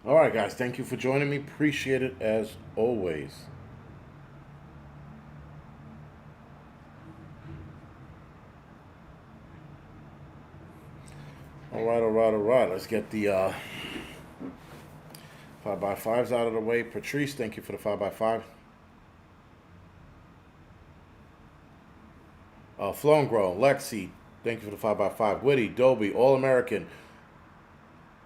All right, guys. Thank you for joining me. Appreciate it as always. All right, all right, all right. Let's get the 5x5s out of the way. Patrice, thank you for the 5x5. Flown Grown, Lexi, thank you for the 5x5. Witty, Dobie, All American,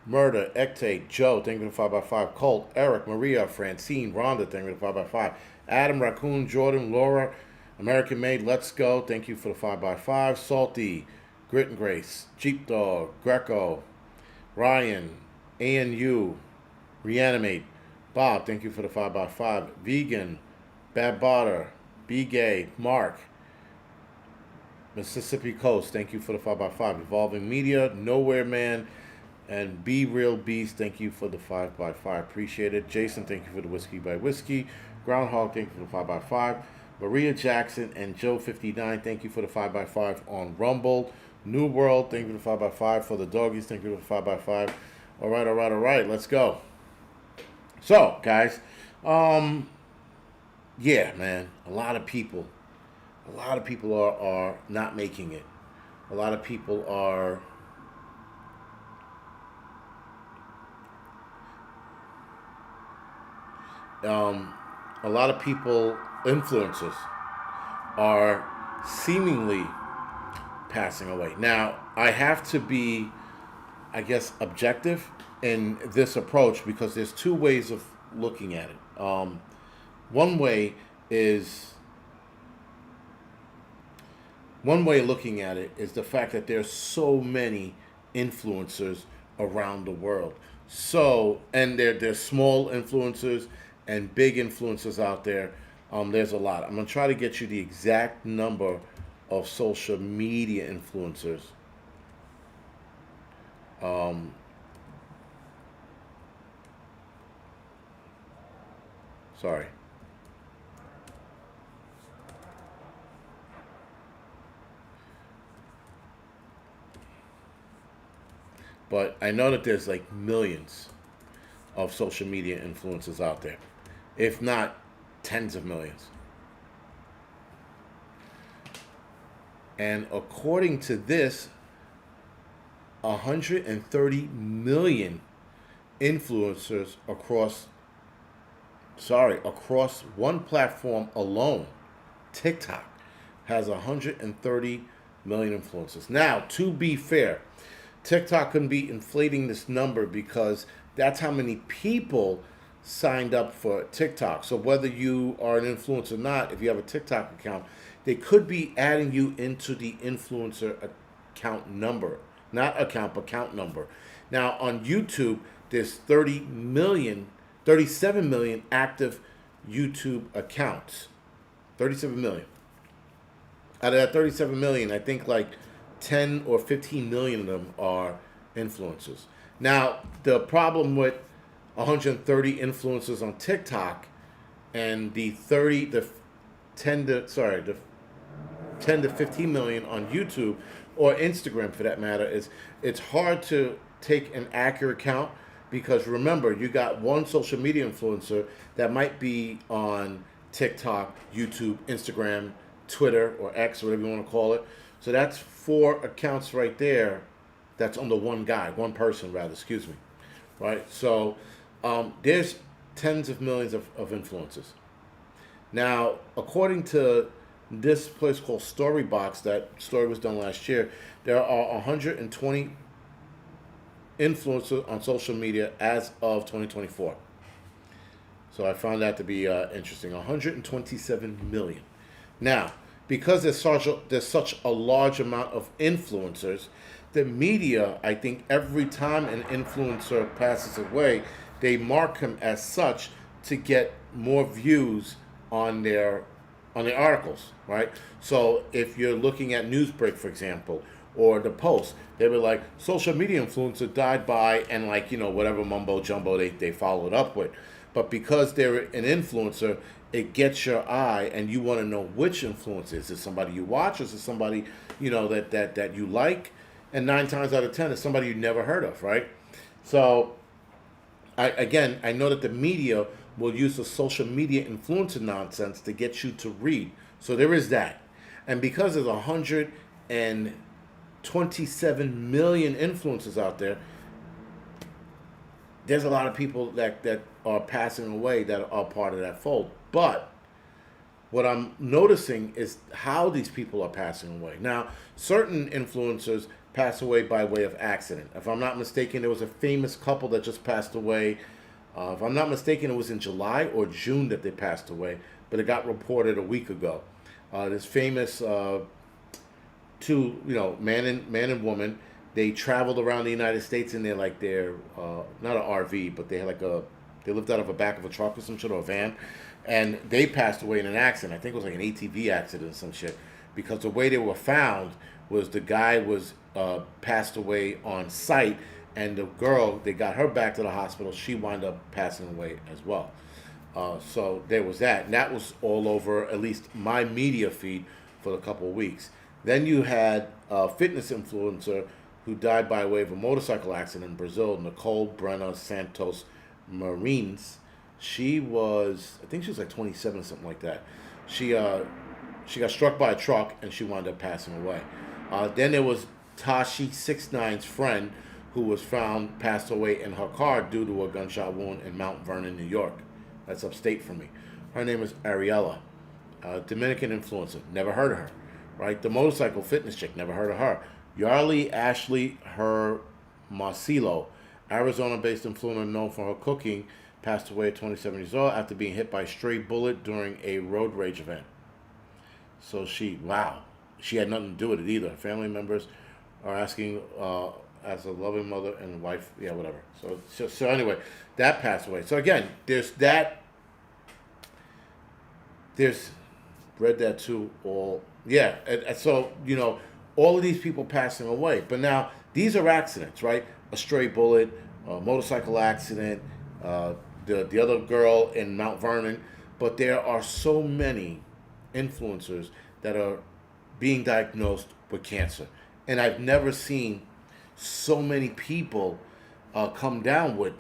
Murder, Ectate, Joe, thank you for the 5x5. Colt, Eric, Maria, Francine, Rhonda, thank you for the 5x5. Adam, Raccoon, Jordan, Laura, American Made, Let's Go, thank you for the 5x5. Salty, Grit and Grace, Jeep Dog, Greco, Ryan, ANU, Reanimate, Bob, thank you for the 5x5. Vegan, Bad Botter, Be Gay, Mark, Mississippi Coast, thank you for the 5x5. Evolving Media, Nowhere Man, and Be Real Beast, thank you for the 5x5. Appreciate it. Jason, thank you for the Whiskey by Whiskey. Groundhog, thank you for the 5x5. Maria Jackson and Joe59, thank you for the 5x5 on Rumble. New World, thank you for the 5x5. For the Doggies, thank you for the 5x5. All right, all right, all right. Let's go. So, guys, yeah, man, a lot of people are not making it. A lot of people are a lot of people, influencers, are seemingly passing away. Now, I have to be, I guess, objective in this approach because there's two ways of looking at it. One way is one way of looking at it is the fact that there's so many influencers around the world. So, and there's small influencers and big influencers out there. There's a lot. I'm gonna try to get you the exact number of social media influencers. Um, Sorry. But I know that there's like millions of social media influencers out there, if not tens of millions. And according to this, 130 million influencers across one platform alone, TikTok, has 130 million influencers. Now, to be fair, TikTok can be inflating this number because that's how many people signed up for TikTok. So whether you are an influencer or not, if you have a TikTok account, they could be adding you into the influencer account number. Not account, but count number. Now on YouTube, there's 37 million active YouTube accounts. 37 million. Out of that 37 million, I think like 10 or 15 million of them are influencers. Now, the problem with 130 influencers on TikTok and the 10 to 15 million on YouTube or Instagram for that matter is it's hard to take an accurate count because remember, you got one social media influencer that might be on TikTok, YouTube, Instagram, Twitter, or X, whatever you want to call it. So that's 4 accounts right there. That's under one guy, one person rather, excuse me. Right? So there's tens of millions of influencers. Now, according to this place called Storybox, that story was done last year, there are 120 influencers on social media as of 2024. So I found that to be interesting. 127 million. Now, because there's such a large amount of influencers, the media, I think every time an influencer passes away, they mark him as such to get more views on their articles, right? So if you're looking at Newsbreak, for example, or the Post, they were like, social media influencer died by, and like, whatever mumbo jumbo they followed up with. But because they're an influencer, it gets your eye, and you want to know which influencer. Is it somebody you watch, or is it somebody, that you like? And 9 times out of 10, it's somebody you never heard of, right? So I know that the media will use the social media influencer nonsense to get you to read. So there is that. And because there's 127 million influencers out there, there's a lot of people that are passing away that are part of that fold. But what I'm noticing is how these people are passing away. Now, certain influencers pass away by way of accident. If I'm not mistaken, there was a famous couple that just passed away. If I'm not mistaken, it was in July or June that they passed away, but it got reported a week ago. This famous two, man and woman. They traveled around the United States in they're not an RV, but they had they lived out of the back of a truck or some shit, or a van, and they passed away in an accident. I think it was like an ATV accident or some shit, because the way they were found was the guy was passed away on site, and the girl, they got her back to the hospital. She wound up passing away as well. So there was that, and that was all over at least my media feed for a couple of weeks. Then you had a fitness influencer who died by way of a motorcycle accident in Brazil, Nicole Brenna Santos Marines. I think she was like 27 or something like that. She got struck by a truck and she wound up passing away. Then there was Tashi 6ix9ine's friend, who was found passed away in her car due to a gunshot wound in Mount Vernon, New York. That's upstate from me. Her name is Ariella, Dominican influencer. Never heard of her. Right? The motorcycle fitness chick. Never heard of her. Yarly Ashley Marcelo, Arizona-based influencer known for her cooking, passed away at 27 years old after being hit by a stray bullet during a road rage event. So she had nothing to do with it either. Family members are asking, as a loving mother and wife, whatever. So anyway, that passed away. So again, there's read that too. So all of these people passing away. But now, these are accidents, right? A stray bullet, a motorcycle accident, the other girl in Mount Vernon. But there are so many influencers that are being diagnosed with cancer. And I've never seen so many people come down with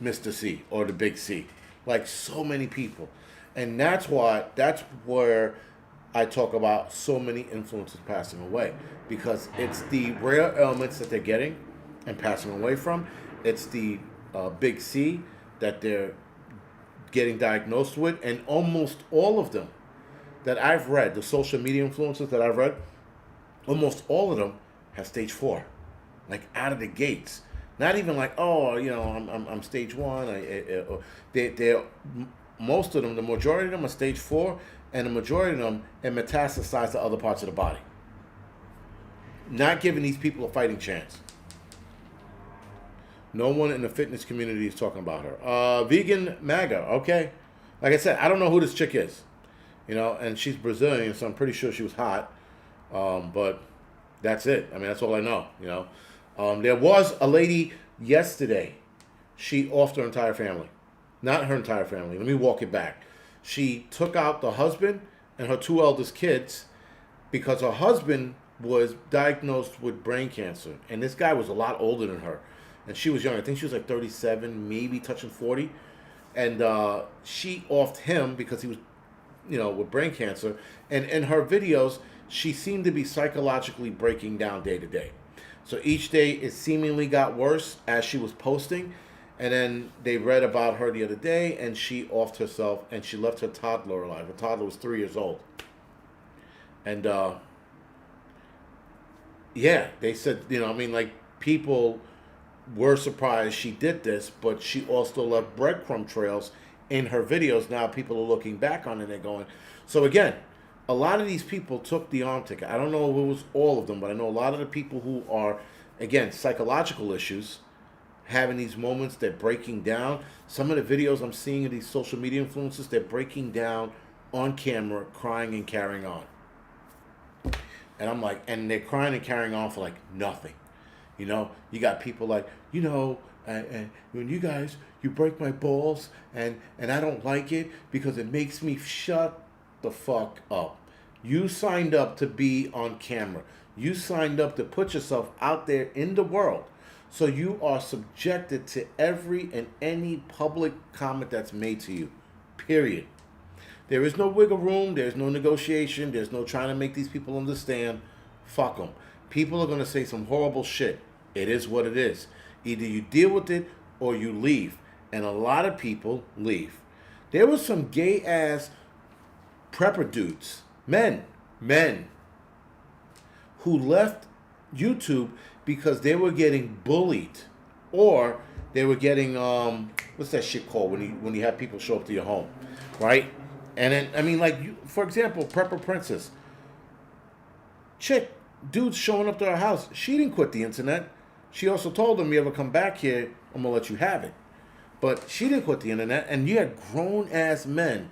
Mr. C or the Big C. Like, so many people. And that's where I talk about so many influencers passing away, because it's the rare ailments that they're getting and passing away from. It's the Big C that they're getting diagnosed with, and almost all of them that I've read, the social media influencers that I've read, almost all of them have stage 4, like out of the gates. Not even like, I'm stage 1. They're most of them, the majority of them are stage 4, and the majority of them are metastasized to other parts of the body. Not giving these people a fighting chance. No one in the fitness community is talking about her. Vegan MAGA, okay. Like I said, I don't know who this chick is. And she's Brazilian, so I'm pretty sure she was hot. But that's it. I mean, that's all I know, There was a lady yesterday. She offed her entire family. Not her entire family. Let me walk it back. She took out the husband and her 2 eldest kids because her husband was diagnosed with brain cancer. And this guy was a lot older than her. And she was young. I think she was like 37, maybe touching 40. And she offed him because he was, with brain cancer. And in her videos, she seemed to be psychologically breaking down day to day. So each day it seemingly got worse as she was posting. And then they read about her the other day, and she offed herself, and she left her toddler alive. Her toddler was 3 years old. And, they said, people were surprised she did this, but she also left breadcrumb trails in her videos. Now people are looking back on it and they're going. So again, a lot of these people took the arm ticket. I don't know if it was all of them, but I know a lot of the people who are, again, psychological issues, having these moments, they're breaking down. Some of the videos I'm seeing of these social media influencers, they're breaking down on camera, crying and carrying on. And I'm like, and they're crying and carrying on for like nothing. You got people like, when you break my balls and I don't like it because it makes me shut the fuck up. You signed up to be on camera. You signed up to put yourself out there in the world. So you are subjected to every and any public comment that's made to you. Period. There is no wiggle room. There's no negotiation. There's no trying to make these people understand. Fuck them. People are going to say some horrible shit. It is what it is. Either you deal with it or you leave. And a lot of people leave. There was some gay ass prepper dudes, men, who left YouTube because they were getting bullied, or they were getting what's that shit called when you have people show up to your home, right? And then I mean, like for example, Prepper Princess, chick, dudes showing up to her house. She didn't quit the internet. She also told them, "You ever come back here, I'm gonna let you have it." But she didn't quit the internet, and you had grown ass men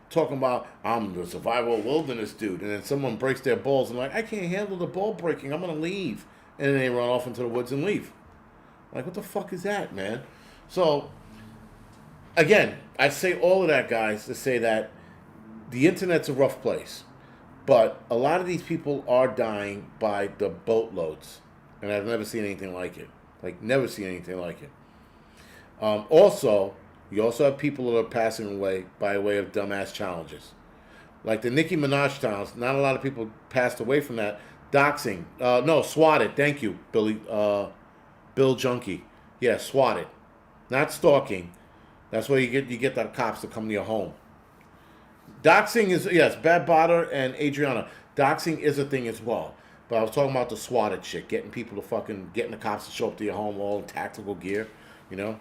talking about, I'm the survival wilderness dude, and then someone breaks their balls and like, I can't handle the ball breaking, I'm gonna leave, and then they run off into the woods and leave. Like, what the fuck is that, man? So again, I say all of that, guys, to say that the internet's a rough place, but a lot of these people are dying by the boatloads, and I've never seen anything like it. Like, never seen anything like it. Also, you also have people that are passing away by way of dumbass challenges. Like the Nicki Minaj challenge, not a lot of people passed away from that. Doxing. No, swatted. Thank you, Bill Junkie. Yeah, swatted. Not stalking. That's where you get the cops to come to your home. Doxing is, yes, Bad Botter and Adriana. Doxing is a thing as well. But I was talking about the swatted shit. Getting people to getting the cops to show up to your home all in tactical gear, you know?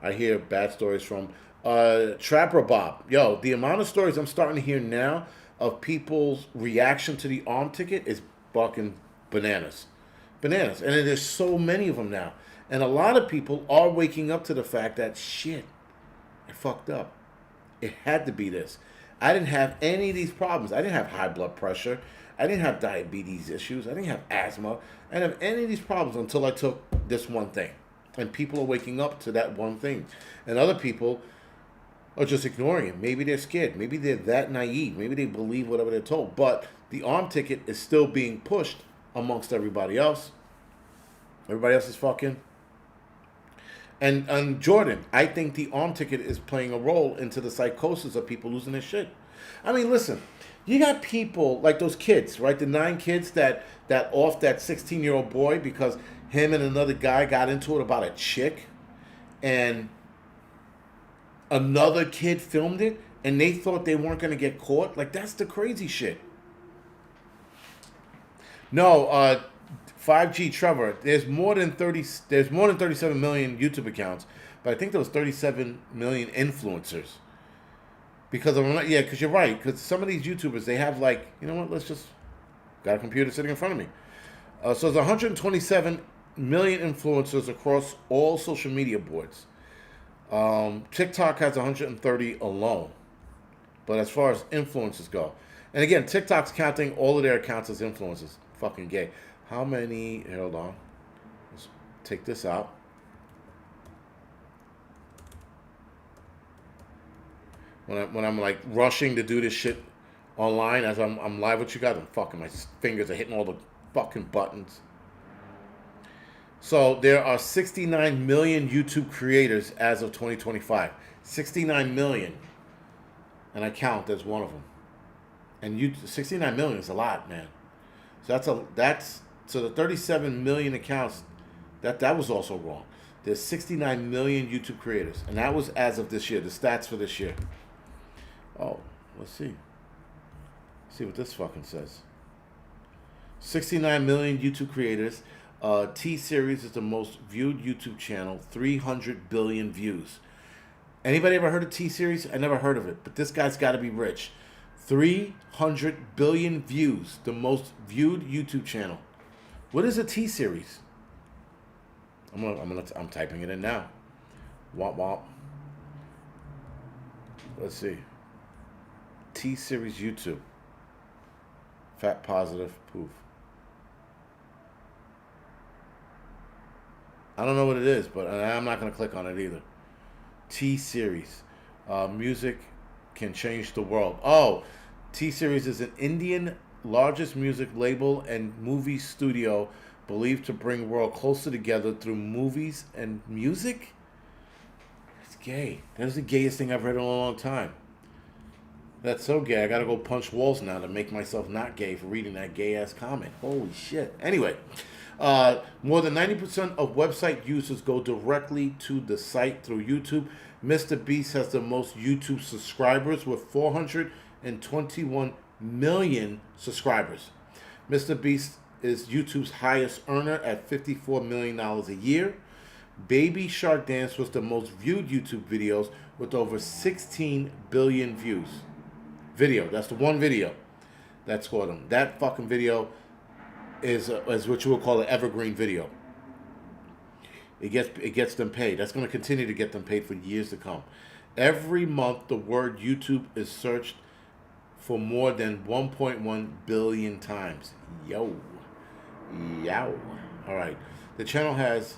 I hear bad stories from Trapper Bob. Yo, the amount of stories I'm starting to hear now of people's reaction to the arm ticket is fucking bananas. Bananas. And there's so many of them now. And a lot of people are waking up to the fact that, shit, I fucked up. It had to be this. I didn't have any of these problems. I didn't have high blood pressure. I didn't have diabetes issues. I didn't have asthma. I didn't have any of these problems until I took this one thing. And people are waking up to that one thing. And other people are just ignoring it. Maybe they're scared. Maybe they're that naive. Maybe they believe whatever they're told. But the arm ticket is still being pushed amongst everybody else. Everybody else is fucking. And Jordan, I think the arm ticket is playing a role into the psychosis of people losing their shit. I mean, listen, you got people like those kids, right? The 9 kids that off that 16-year-old boy because him and another guy got into it about a chick, and another kid filmed it, and they thought they weren't going to get caught. Like, that's the crazy shit. No, 5G Trevor, there's more than 37 million YouTube accounts, but I think there was 37 million influencers. Because you're right. Because some of these YouTubers, they have like, you know what? Let's just got a computer sitting in front of me. So there's 127 million influencers across all social media boards. TikTok has 130 alone. But as far as influencers go, and again, TikTok's counting all of their accounts as influencers. Fucking gay. How many? Hold on. Let's take this out. When I'm like rushing to do this shit online as I'm live with you guys, my fingers are hitting all the fucking buttons. So there are 69 million YouTube creators as of 2025. 69 million. And I count as one of them. And 69 million is a lot, man. So so the 37 million accounts, that was also wrong. There's 69 million YouTube creators. And that was as of this year, the stats for this year. Oh, let's see. See what this fucking says. 69 million YouTube creators. T-Series is the most viewed YouTube channel. 300 billion views. Anybody ever heard of T-Series? I never heard of it, but this guy's got to be rich. 300 billion views. The most viewed YouTube channel. What is a T-Series? I'm typing it in now. Womp womp. Let's see. T-Series YouTube. Fat positive poof. I don't know what it is, but I'm not going to click on it either. T-Series. Music can change the world. Oh, T-Series is an Indian largest music label and movie studio believed to bring world closer together through movies and music. It's gay. That is the gayest thing I've read in a long time. That's so gay. I gotta go punch walls now to make myself not gay for reading that gay ass comment. Holy shit. Anyway, more than 90% of website users go directly to the site through YouTube. Mr. Beast has the most YouTube subscribers with 421 million subscribers. Mr. Beast is YouTube's highest earner at $54 million a year. Baby Shark Dance was the most viewed YouTube videos with over 16 billion views. That's the one video that scored them. That fucking video is what you would call an evergreen video. It gets them paid. That's going to continue to get them paid for years to come. Every month, the word YouTube is searched for more than 1.1 billion times. Yow. All right. The channel has,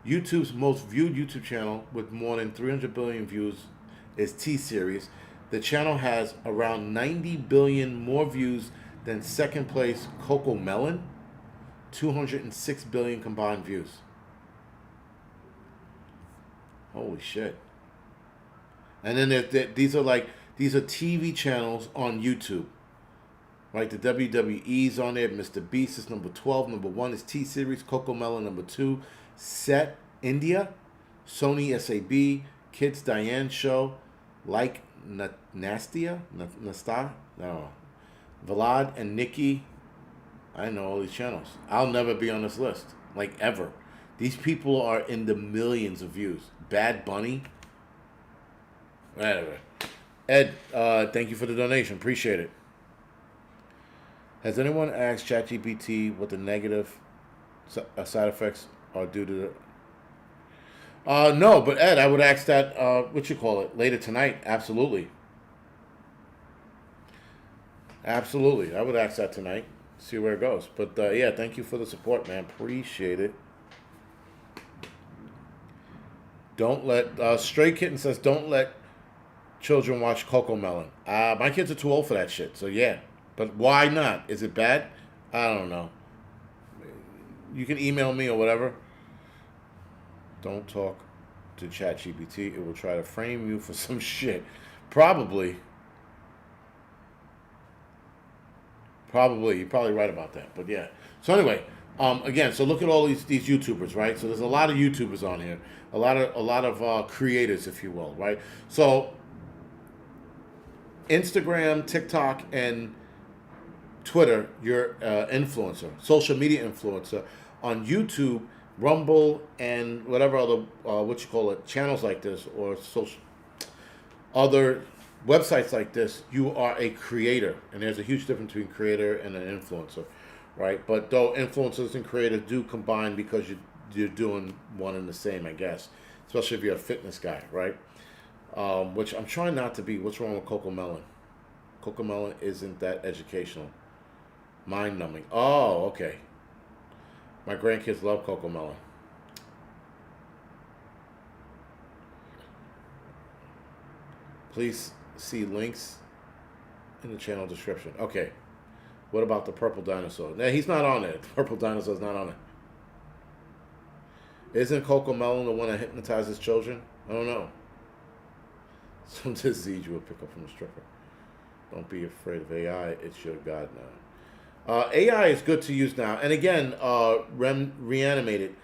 YouTube's most viewed YouTube channel with more than 300 billion views is T-Series. The channel has around 90 billion more views than second place Coco Melon, 206 billion combined views. Holy shit. And then these are TV channels on YouTube. Right, the WWE's on there. Mr. Beast is number 12. Number 1 is T-Series. Coco Melon number 2. Set India. Sony SAB. Kids Diane Show. Like Nastia? Nasta? No. Vlad and Nikki. I know all these channels. I'll never be on this list. Like, ever. These people are in the millions of views. Bad Bunny. Whatever. Ed, thank you for the donation. Appreciate it. Has anyone asked ChatGPT what the negative side effects are due to the... No, but Ed, I would ask that, later tonight. Absolutely. Absolutely. I would ask that tonight. See where it goes. But, yeah, thank you for the support, man. Appreciate it. Don't let... Stray Kitten says, don't let children watch Coco Melon. My kids are too old for that shit, so yeah. But why not? Is it bad? I don't know. You can email me or whatever. Don't talk to ChatGPT. It will try to frame you for some shit. Probably. You're probably right about that. But yeah. So anyway, again, so look at all these YouTubers, right? So there's a lot of YouTubers on here. A lot of creators, if you will, right? So Instagram, TikTok, and Twitter, you're influencer, social media influencer. On YouTube, Rumble, and whatever other channels like this, or other websites like this, you are a creator, and there's a huge difference between creator and an influencer, right? But though influencers and creators do combine because you're doing one and the same, I guess, especially if you're a fitness guy, right? Which I'm trying not to be. What's wrong with Coco Melon? Coco Melon isn't that educational. Mind-numbing. Oh, okay. My grandkids love Coco Melon. Please see links in the channel description. Okay. What about the purple dinosaur? Nah, he's not on it. The purple dinosaur's not on it. Isn't Coco Melon the one that hypnotizes children? I don't know. Some disease you will pick up from a stripper. Don't be afraid of AI. It's your God now. AI is good to use now. And again, Reanimated,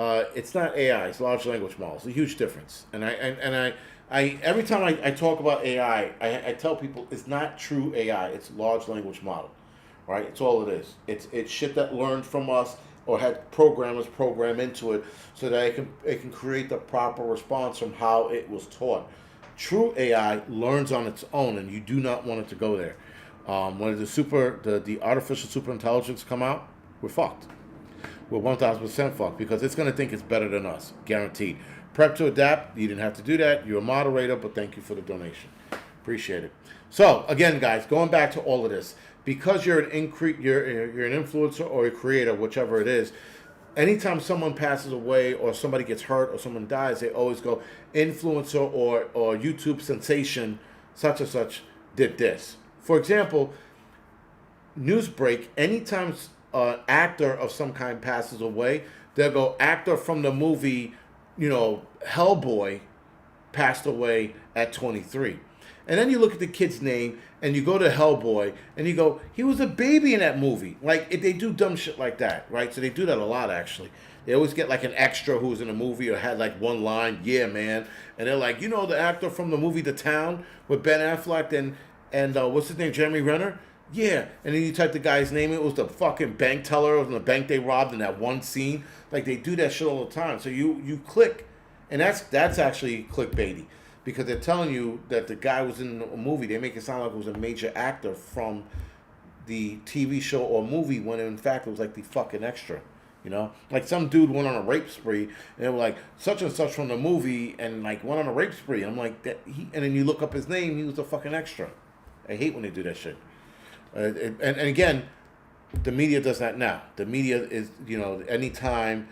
it's not AI. It's large language models. It's a huge difference. And I every time I talk about AI, I tell people it's not true AI. It's large language model, right? It's all it is. It's shit that learned from us or had programmers program into it so that it can create the proper response from how it was taught. True AI learns on its own, and you do not want it to go there. When the artificial super intelligence come out, we're fucked. We're 1,000% fucked because it's going to think it's better than us, guaranteed. Prep to adapt. You didn't have to do that. You're a moderator, but thank you for the donation. Appreciate it. So again, guys, going back to all of this, because you're an influencer or a creator, whichever it is. Anytime someone passes away or somebody gets hurt or someone dies, they always go influencer or YouTube sensation such and such did this. For example, Newsbreak, anytime actor of some kind passes away, they'll go actor from the movie, Hellboy passed away at 23. And then you look at the kid's name and you go to Hellboy and you go, he was a baby in that movie. Like, they do dumb shit like that, right? So they do that a lot, actually. They always get like an extra who was in a movie or had like one line, yeah, man. And they're like, the actor from the movie The Town with Ben Affleck and what's his name, Jeremy Renner? Yeah. And then you type the guy's name, it was the fucking bank teller of the bank they robbed in that one scene. Like, they do that shit all the time. So you click, and that's actually clickbaity. Because they're telling you that the guy was in a movie. They make it sound like it was a major actor from the TV show or movie when in fact it was like the fucking extra. Like some dude went on a rape spree and they were like such and such from the movie and like went on a rape spree. I'm like and then you look up his name, he was a fucking extra. I hate when they do that shit. And again, the media does that now. The media is anytime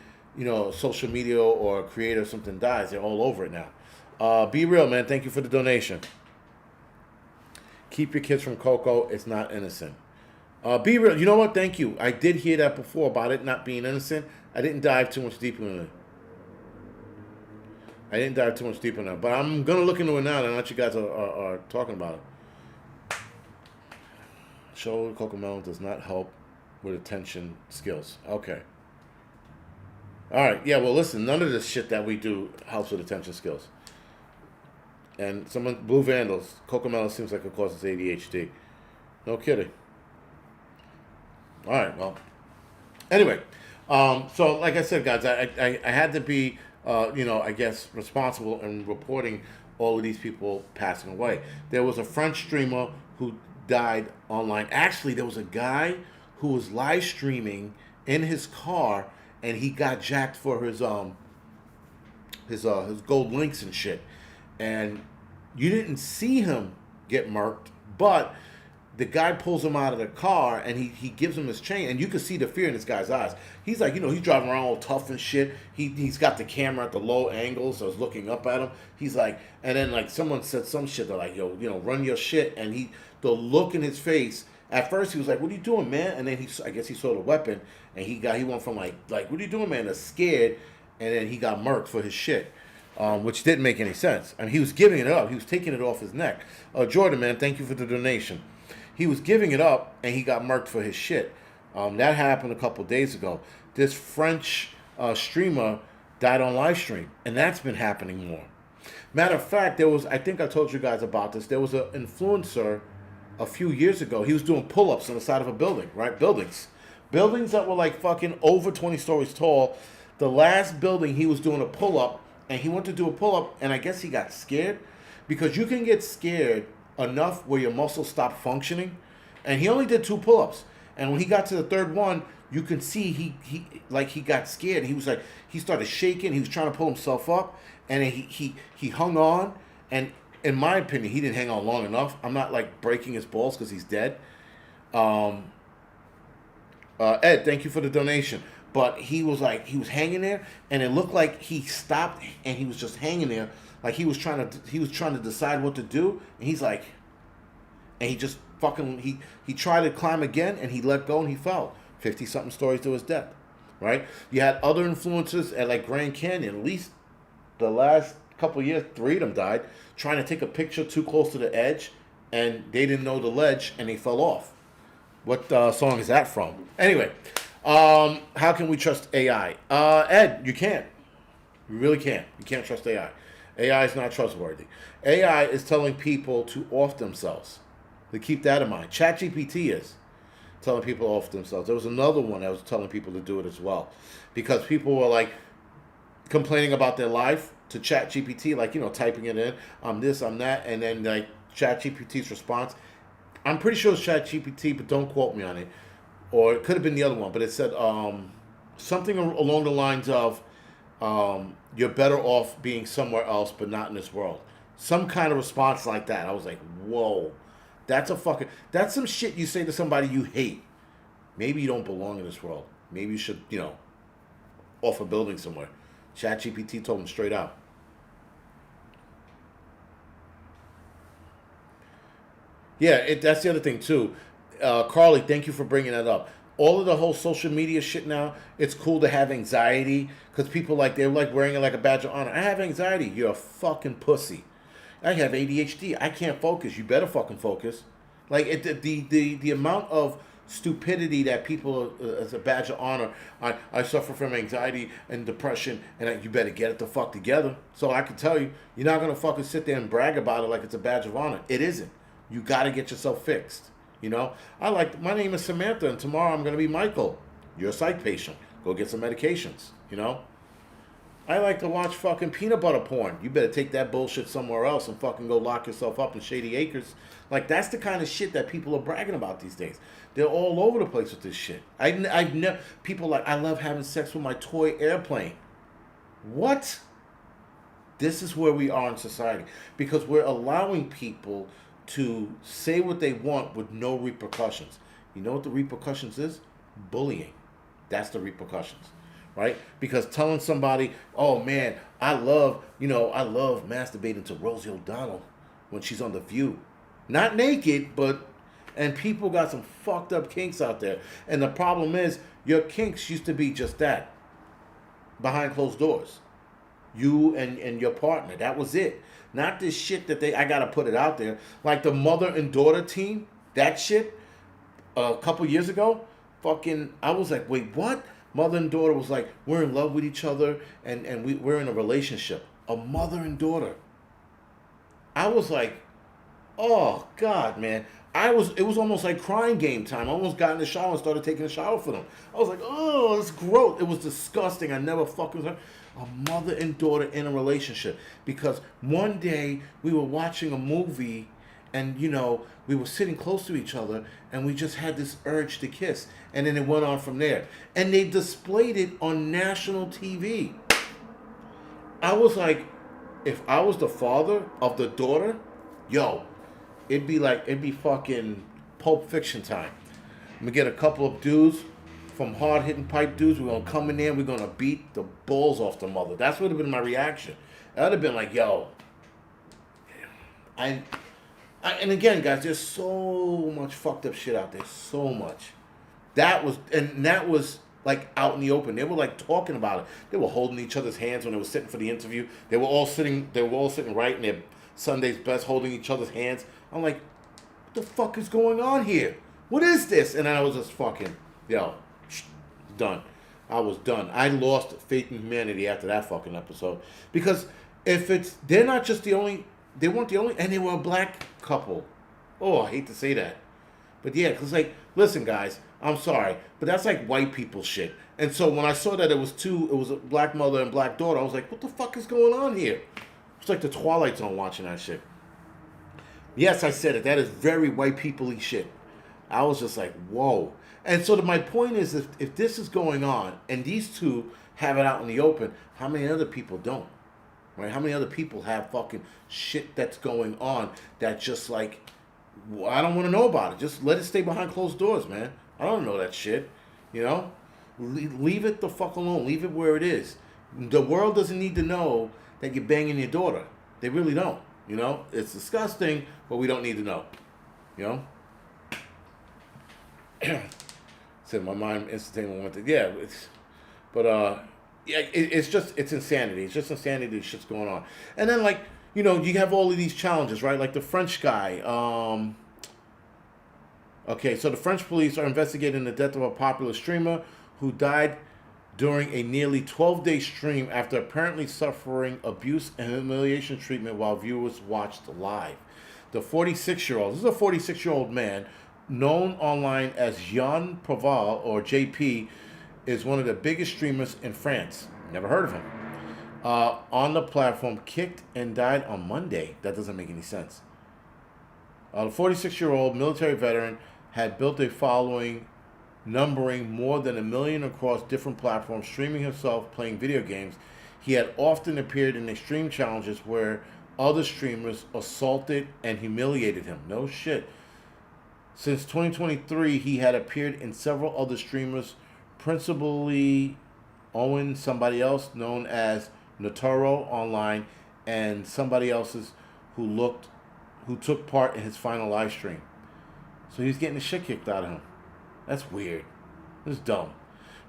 social media or a creator or something dies, they're all over it now. Be real, man. Thank you for the donation. Keep your kids from cocoa. It's not innocent. Be real. You know what? Thank you. I did hear that before about it not being innocent. I didn't dive too much deeper into it. But I'm going to look into it now that you guys are talking about it. Show Cocomelon does not help with attention skills. Okay. All right. Yeah, well, listen. None of this shit that we do helps with attention skills. And Blue Vandals, Cocomelon seems like it causes ADHD. No kidding. All right, well. Anyway, so like I said, guys, I had to be, I guess, responsible in reporting all of these people passing away. There was a French streamer who died online. Actually, there was a guy who was live streaming in his car, and he got jacked for his gold links and shit. And you didn't see him get murked, but the guy pulls him out of the car and he gives him his chain, and you can see the fear in this guy's eyes. He's like, he's driving around all tough and shit. He's got the camera at the low angle, so it's looking up at him. He's like, and then like someone said some shit. They're like, yo, run your shit. And the look in his face. At first he was like, what are you doing, man? And then I guess he saw the weapon, and he went from like what are you doing, man? To scared, and then he got murked for his shit. Which didn't make any sense. I mean, he was giving it up. He was taking it off his neck. Jordan, man, thank you for the donation. He was giving it up, and he got murked for his shit. That happened a couple days ago. This French streamer died on live stream, and that's been happening more. Matter of fact, I think I told you guys about this. There was an influencer a few years ago. He was doing pull-ups on the side of a building, right? Buildings that were like fucking over 20 stories tall. The last building, he was doing a pull-up, and he went to do a pull-up, and I guess he got scared, because you can get scared enough where your muscles stop functioning. And he only did 2 pull-ups. And when he got to the third one, you can see he got scared. He was like, he started shaking. He was trying to pull himself up, and then he hung on. And in my opinion, he didn't hang on long enough. I'm not like breaking his balls because he's dead. Ed, thank you for the donation. But he was hanging there, and it looked like he stopped, and he was just hanging there, like he was trying to decide what to do, and he's like, and he just fucking he tried to climb again, and he let go, and he fell 50-something stories to his death, right? You had other influencers at like Grand Canyon, at least the last couple of years, 3 of them died trying to take a picture too close to the edge, and they didn't know the ledge, and they fell off. What song is that from? Anyway. How can we trust AI? Ed, you can't. You really can't. You can't trust AI. AI is not trustworthy. AI is telling people to off themselves. To keep that in mind. ChatGPT is telling people off themselves. There was another one that was telling people to do it as well. Because people were like complaining about their life to ChatGPT, like, typing it in, I'm this, I'm that, and then like ChatGPT's response. I'm pretty sure it's ChatGPT, but don't quote me on it. Or it could have been the other one, but it said something along the lines of you're better off being somewhere else, but not in this world. Some kind of response like that. I was like, whoa, that's some shit you say to somebody you hate. Maybe you don't belong in this world. Maybe you should, off a building somewhere. ChatGPT told him straight out. Yeah, that's the other thing too. Carly, thank you for bringing that up. all of the whole social media shit now, it's cool to have anxiety because people they're like wearing it like a badge of honor. I have anxiety. You're a fucking pussy. I have ADHD. I can't focus. You better fucking focus. Like the amount of stupidity that people as a badge of honor. I suffer from anxiety and depression, and you better get it the fuck together. So I can tell you, you're not gonna fucking sit there and brag about it like it's a badge of honor. It isn't. You gotta get yourself fixed. You know, my name is Samantha, and tomorrow I'm gonna be Michael. You're a psych patient. Go get some medications. You know. I like to watch fucking peanut butter porn. You better take that bullshit somewhere else and fucking go lock yourself up in Shady Acres. Like, that's the kind of shit that people are bragging about these days. They're all over the place with this shit. I've never, people I love having sex with my toy airplane. What? This is where we are in society. Because we're allowing people to say what they want with no repercussions. You know what the repercussions is? Bullying. That's the repercussions. Right? Because telling somebody, oh man, I love masturbating to Rosie O'Donnell when she's on The View. Not naked, and people got some fucked up kinks out there. And the problem is, your kinks used to be just that. Behind closed doors. You and your partner. That was it. Not this shit that I gotta put it out there. Like the mother and daughter team, that shit, a couple years ago, I was like, wait, what? Mother and daughter was like, we're in love with each other and we're in a relationship. A mother and daughter. I was like, oh God, man. It was almost like crying game time. I almost got in the shower and started taking a shower for them. I was like, oh, it's gross. It was disgusting. I never fucking heard a mother and daughter in a relationship. Because one day we were watching a movie and, we were sitting close to each other and we just had this urge to kiss. And then it went on from there. And they displayed it on national TV. I was like, if I was the father of the daughter, it'd be fucking Pulp Fiction time. I'm gonna get a couple of dudes from hard-hitting pipe dudes. We're gonna come in there and we're gonna beat the balls off the mother. That's would have been my reaction. That would have been like, and again, guys, there's so much fucked up shit out there. So much. That was like out in the open. They were like talking about it. They were holding each other's hands when they were sitting for the interview. They were all sitting right in their Sunday's best, holding each other's hands. I'm like, what the fuck is going on here? What is this? And I was just fucking, done. I was done. I lost faith in humanity after that fucking episode. Because they're not just they weren't the only, and they were a black couple. Oh, I hate to say that. But yeah, because listen guys, I'm sorry, but that's like white people shit. And so when I saw that it was a black mother and black daughter, I was like, what the fuck is going on here? It's like the Twilight Zone watching that shit. Yes, I said it. That is very white people-y shit. I was just like, whoa. And so my point is, if this is going on, and these two have it out in the open, how many other people don't? Right? How many other people have fucking shit that's going on that just like, I don't want to know about it. Just let it stay behind closed doors, man. I don't know that shit. Leave it the fuck alone. Leave it where it is. The world doesn't need to know that you're banging your daughter. They really don't. It's disgusting, but we don't need to know. So my mind instantly went to, it's insanity. It's just insanity that shit's going on. And then you have all of these challenges, right? Like the French guy. So the French police are investigating the death of a popular streamer who died during a nearly 12-day stream after apparently suffering abuse and humiliation treatment while viewers watched live. The 46-year-old, this is a 46-year-old man, known online as Jean Proval, or JP, is one of the biggest streamers in France. Never heard of him. On the platform, kicked and died on Monday. That doesn't make any sense. The 46-year-old military veteran had built a following numbering more than 1 million across different platforms, streaming himself playing video games. He had often appeared in extreme challenges where other streamers assaulted and humiliated him. No shit. Since 2023, he had appeared in several other streamers, principally Owen, somebody else known as Notaro online, and somebody else's who took part in his final live stream. So he's getting the shit kicked out of him. That's weird. It's dumb.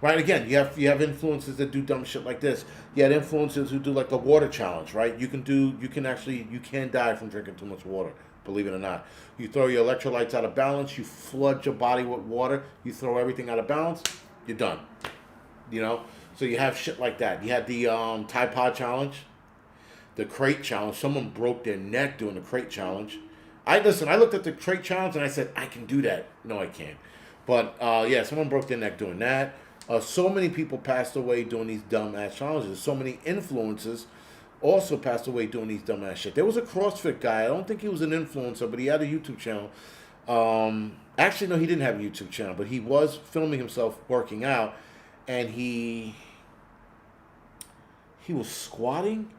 Right? Again, you have influencers that do dumb shit like this. You had influencers who do like the water challenge, right? You can die from drinking too much water, believe it or not. You throw your electrolytes out of balance, you flood your body with water, you throw everything out of balance, you're done. You know? So you have shit like that. You had the Tide Pod challenge, the crate challenge. Someone broke their neck doing the crate challenge. I looked at the crate challenge and I said, I can do that. No, I can't. But yeah, someone broke their neck doing that. So many people passed away doing these dumbass challenges. So many influencers also passed away doing these dumbass shit. There was a CrossFit guy. I don't think he was an influencer, but he had a YouTube channel. Actually, no, he didn't have a YouTube channel, but he was filming himself working out, and he was squatting.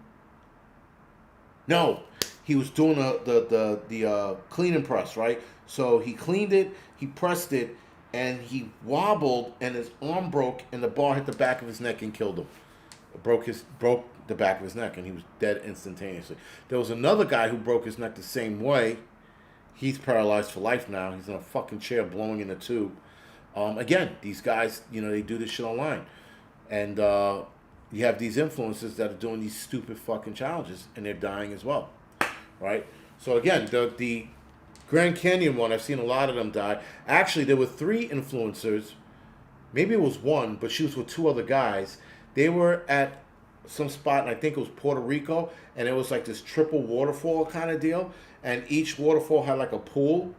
No, he was doing the clean and press, right? So he cleaned it, he pressed it, and he wobbled, and his arm broke, and the bar hit the back of his neck and killed him. It broke the back of his neck, and he was dead instantaneously. There was another guy who broke his neck the same way. He's paralyzed for life now. He's in a fucking chair blowing in a tube. Again, these guys, they do this shit online. And you have these influencers that are doing these stupid fucking challenges, and they're dying as well. Right? So again, the Grand Canyon one, I've seen a lot of them die. Actually, there were 3 influencers. Maybe it was one, but she was with 2 other guys. They were at some spot, and I think it was Puerto Rico, and it was like this triple waterfall kind of deal. And each waterfall had like a pool.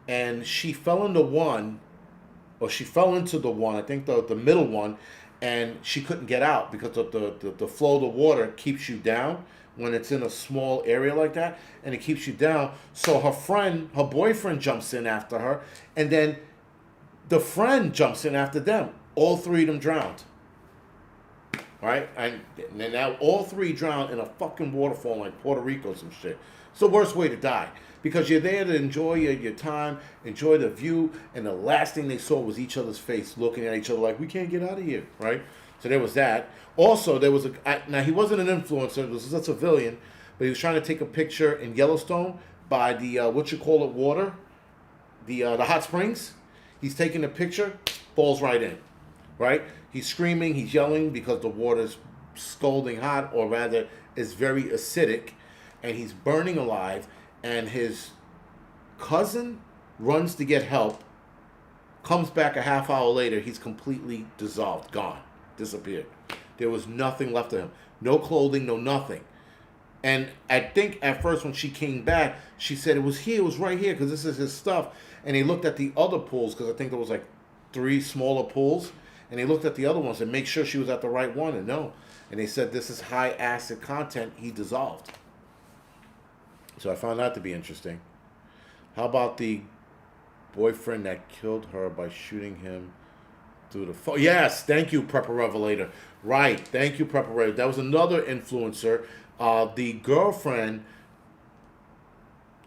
And she fell into one, or she fell into the one, I think the middle one, and she couldn't get out because the flow of the water keeps you down when it's in a small area like that, and it keeps you down. So her boyfriend jumps in after her, and then the friend jumps in after them. All 3 of them drowned. Right? And now all 3 drowned in a fucking waterfall like Puerto Rico or some shit. It's the worst way to die. Because you're there to enjoy your time, enjoy the view, and the last thing they saw was each other's face looking at each other like, we can't get out of here, right? So there was that. Also, there was now he wasn't an influencer, this is a civilian, but he was trying to take a picture in Yellowstone by the, water, the hot springs. He's taking a picture, falls right in, right? He's screaming, he's yelling because the water's scalding hot, or rather, is very acidic, and he's burning alive, and his cousin runs to get help, comes back a half hour later, he's completely dissolved, gone, disappeared. There was nothing left of him. No clothing, no nothing. And I think at first when she came back, she said it was right here, because this is his stuff. And they looked at the other pools, because I think there was like 3 smaller pools, and they looked at the other ones and make sure she was at the right one, and no. And they said this is high acid content, he dissolved. So I found that to be interesting. How about the boyfriend that killed her by shooting him through the phone? Yes, thank you, Prepper Revelator. Right, thank you, Prepper Revelator. That was another influencer. The girlfriend...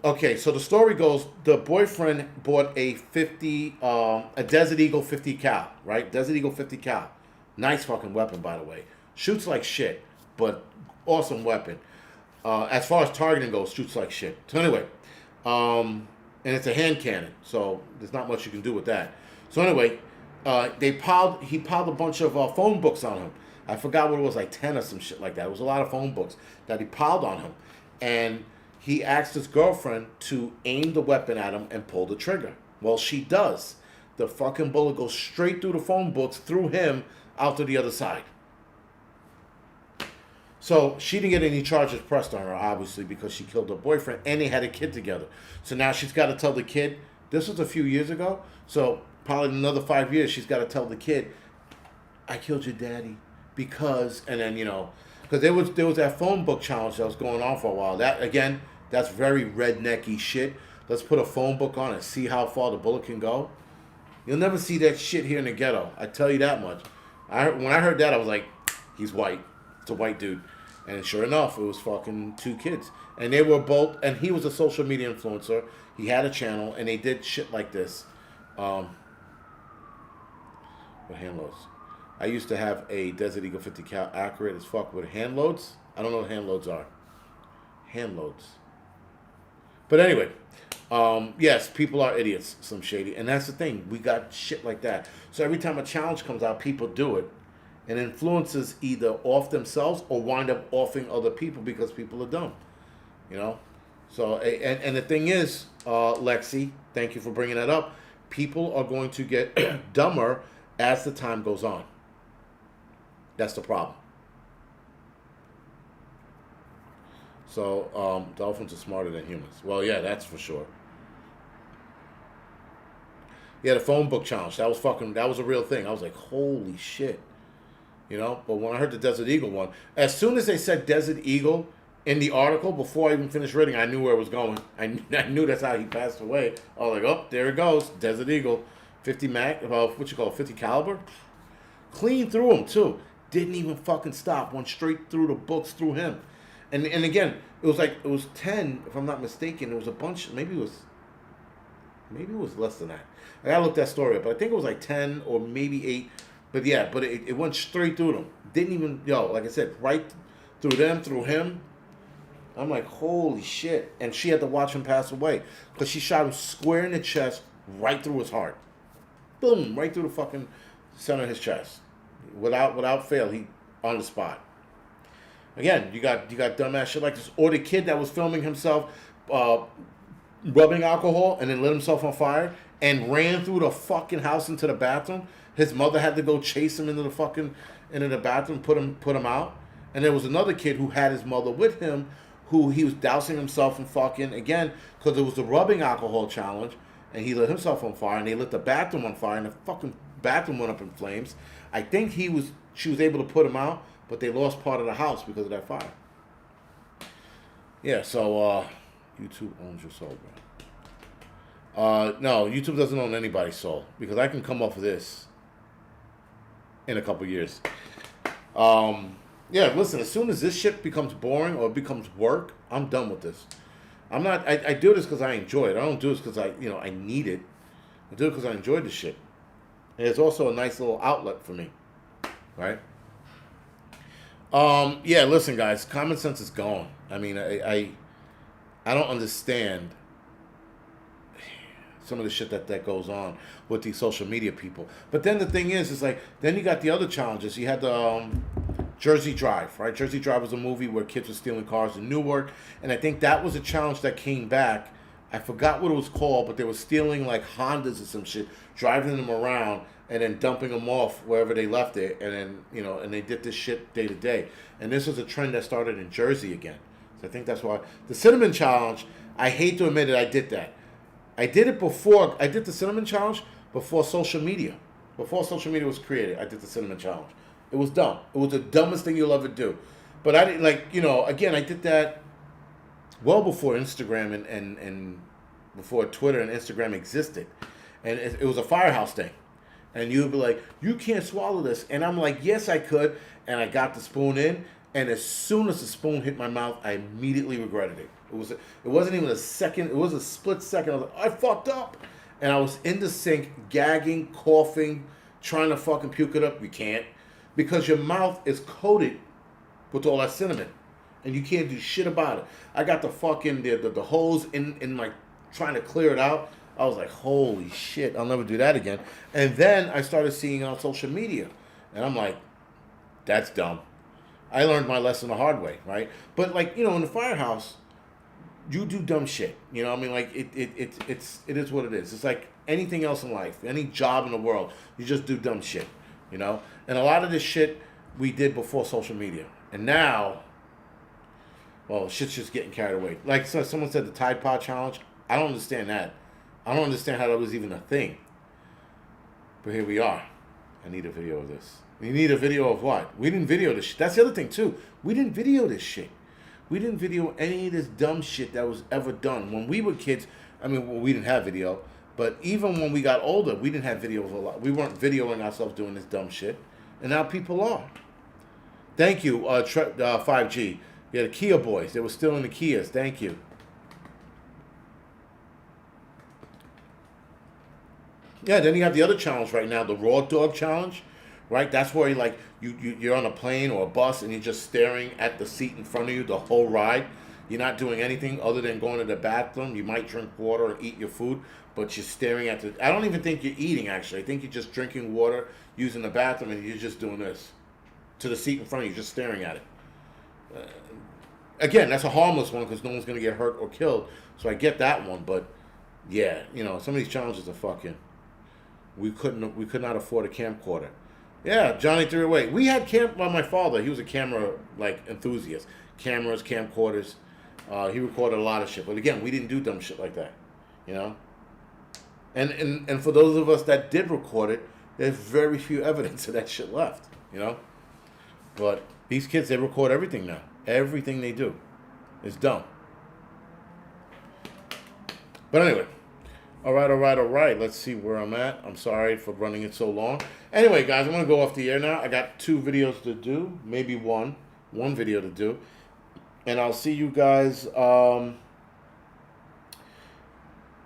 Okay, so the story goes, the boyfriend bought a Desert Eagle 50 cal, right? Desert Eagle 50 cal. Nice fucking weapon, by the way. Shoots like shit, but awesome weapon. As far as targeting goes, shoots like shit. So anyway, and it's a hand cannon, so there's not much you can do with that. So anyway, he piled a bunch of phone books on him. I forgot what it was, like 10 or some shit like that. It was a lot of phone books that he piled on him. And he asked his girlfriend to aim the weapon at him and pull the trigger. Well, she does. The fucking bullet goes straight through the phone books, through him, out to the other side. So she didn't get any charges pressed on her, obviously, because she killed her boyfriend, and they had a kid together. So now she's got to tell the kid, this was a few years ago, so probably in another 5 years, she's got to tell the kid, I killed your daddy because, and then, because there was that phone book challenge that was going on for a while. That, again, that's very rednecky shit. Let's put a phone book on and see how far the bullet can go. You'll never see that shit here in the ghetto. I tell you that much. When I heard that, I was like, he's white. It's a white dude. And sure enough, it was fucking 2 kids. And they were both, and he was a social media influencer. He had a channel, and they did shit like this. With hand loads. I used to have a Desert Eagle 50 cal accurate as fuck with hand loads. I don't know what hand loads are. Hand loads. But anyway, yes, people are idiots, some shady. And that's the thing. We got shit like that. So every time a challenge comes out, people do it. And influencers either off themselves or wind up offing other people because people are dumb. You know? So, and the thing is, Lexi, thank you for bringing that up. People are going to get dumber as the time goes on. That's the problem. So, dolphins are smarter than humans. Well, yeah, that's for sure. Yeah, the phone book challenge. That was a real thing. I was like, holy shit. You know? But when I heard the Desert Eagle one, as soon as they said Desert Eagle in the article, before I even finished reading, I knew where it was going. I knew that's how he passed away. I was like, oh, there it goes. Desert Eagle. 50 mag, what you call it, 50 caliber? Clean through him, too. Didn't even fucking stop. Went straight through the books, through him. And again, it was 10, if I'm not mistaken. It was a bunch, maybe it was less than that. I gotta look that story up, but I think it was like 10 or maybe 8. But yeah, it went straight through them. Didn't even, like I said, right through them, through him. I'm like, holy shit. And she had to watch him pass away because she shot him square in the chest, right through his heart. Boom, right through the fucking center of his chest. Without fail, he on the spot. Again, you got dumbass shit like this. Or the kid that was filming himself rubbing alcohol and then lit himself on fire and ran through the fucking house into the bathroom. His mother had to go chase him into the bathroom, put him out. And there was another kid who had his mother with him, who he was dousing himself in fucking, again, because it was the rubbing alcohol challenge, and he lit himself on fire, and they lit the bathroom on fire, and the fucking bathroom went up in flames. I think she was able to put him out, but they lost part of the house because of that fire. Yeah, so YouTube owns your soul, bro. No, YouTube doesn't own anybody's soul, because I can come off of this in a couple years. Yeah, listen, as soon as this shit becomes boring or becomes work, I'm done with this. I do this because I enjoy it. I don't do this because I need it. I do it because I enjoy this shit. And it's also a nice little outlet for me. Right? Yeah, listen, guys, common sense is gone. I mean, I don't understand some of the shit that goes on with these social media people. But then the thing is like, then you got the other challenges. You had the Jersey Drive, right? Jersey Drive was a movie where kids were stealing cars in Newark, and I think that was a challenge that came back. I forgot what it was called, but they were stealing like Hondas or some shit, driving them around, and then dumping them off wherever they left it, and then, and they did this shit day to day. And this was a trend that started in Jersey again. So I think that's why. The Cinnamon Challenge, I hate to admit it, I did that. I did the Cinnamon Challenge before social media. Before social media was created, I did the Cinnamon Challenge. It was dumb. It was the dumbest thing you'll ever do. But I didn't, again, I did that well before Instagram and before Twitter and Instagram existed. And it was a firehouse thing. And you'd be like, you can't swallow this. And I'm like, yes, I could. And I got the spoon in. And as soon as the spoon hit my mouth, I immediately regretted it. It wasn't even a second. It was a split second. I was like, I fucked up. And I was in the sink, gagging, coughing, trying to fucking puke it up. You can't. Because your mouth is coated with all that cinnamon. And you can't do shit about it. I got the fucking, the hose in my, trying to clear it out. I was like, holy shit, I'll never do that again. And then I started seeing it on social media. And I'm like, that's dumb. I learned my lesson the hard way, right? But in the firehouse, you do dumb shit. It is what it is. It's like anything else in life, any job in the world, you just do dumb shit, And a lot of this shit we did before social media. And now, well, shit's just getting carried away. Like someone said the Tide Pod Challenge. I don't understand that. I don't understand how that was even a thing. But here we are. I need a video of this. We need a video of what? We didn't video this shit. That's the other thing, too. We didn't video this shit. We didn't video any of this dumb shit that was ever done. When we were kids, we didn't have video. But even when we got older, we didn't have video of a lot. We weren't videoing ourselves doing this dumb shit. And now people are. Thank you, 5G. Yeah, the Kia boys. They were still in the Kias. Thank you. Yeah, then you have the other challenge right now, the Raw Dog Challenge, right? That's where you're on a plane or a bus and you're just staring at the seat in front of you the whole ride. You're not doing anything other than going to the bathroom. You might drink water or eat your food, but you're staring at the... I don't even think you're eating, actually. I think you're just drinking water, using the bathroom, and you're just doing this to the seat in front of you, just staring at it. Again, that's a harmless one because no one's going to get hurt or killed, so I get that one, but yeah, you know, some of these challenges are fucking... We could not afford a camcorder. Yeah, Johnny threw it away. We had my father, he was a camera, like, enthusiast. Cameras, camcorders. He recorded a lot of shit. But again, we didn't do dumb shit like that. You know? And for those of us that did record it, there's very few evidence of that shit left. You know? But these kids, they record everything now. Everything they do is dumb. But anyway. All right. Let's see where I'm at. I'm sorry for running it so long. Anyway, guys, I'm going to go off the air now. I got 2 videos to do. Maybe one video to do. And I'll see you guys, I'll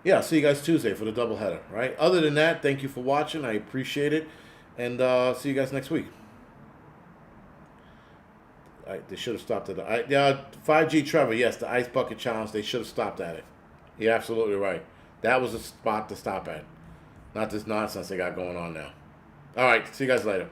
see you guys Tuesday for the doubleheader, right? Other than that, thank you for watching. I appreciate it. And see you guys next week. They should have stopped at the 5G Trevor, yes, the Ice Bucket Challenge, they should have stopped at it. You're absolutely right. That was a spot to stop at. Not this nonsense they got going on now. All right, see you guys later.